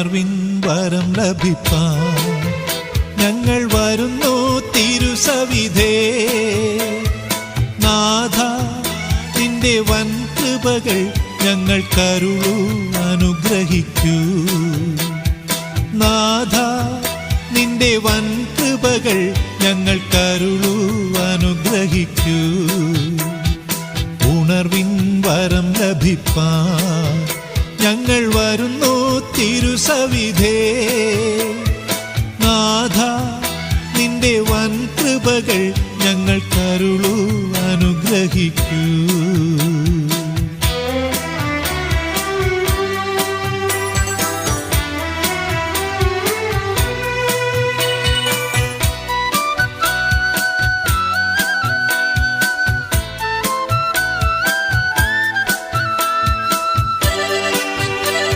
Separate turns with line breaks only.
ഉണർവിൻ വരം ലഭിപ്പാൻ ഞങ്ങൾ വരുന്നു തിരുസവിധേ. നാഥ നിന്റെ വൻ കൃപകൾ ഞങ്ങൾക്കരുളൂ അനുഗ്രഹിക്കൂ. നാഥ നിന്റെ വൻ കൃപകൾ ഞങ്ങൾക്കരുളൂ അനുഗ്രഹിക്കൂ. ഉണർവിൻ വരം ലഭിപ്പാൻ ഞങ്ങൾ വരുന്നു തിരുസവിധേ. നാഥ നിന്റെ വൻ കൃപകൾ ഞങ്ങൾക്കരുളൂ അനുഗ്രഹിക്കൂ.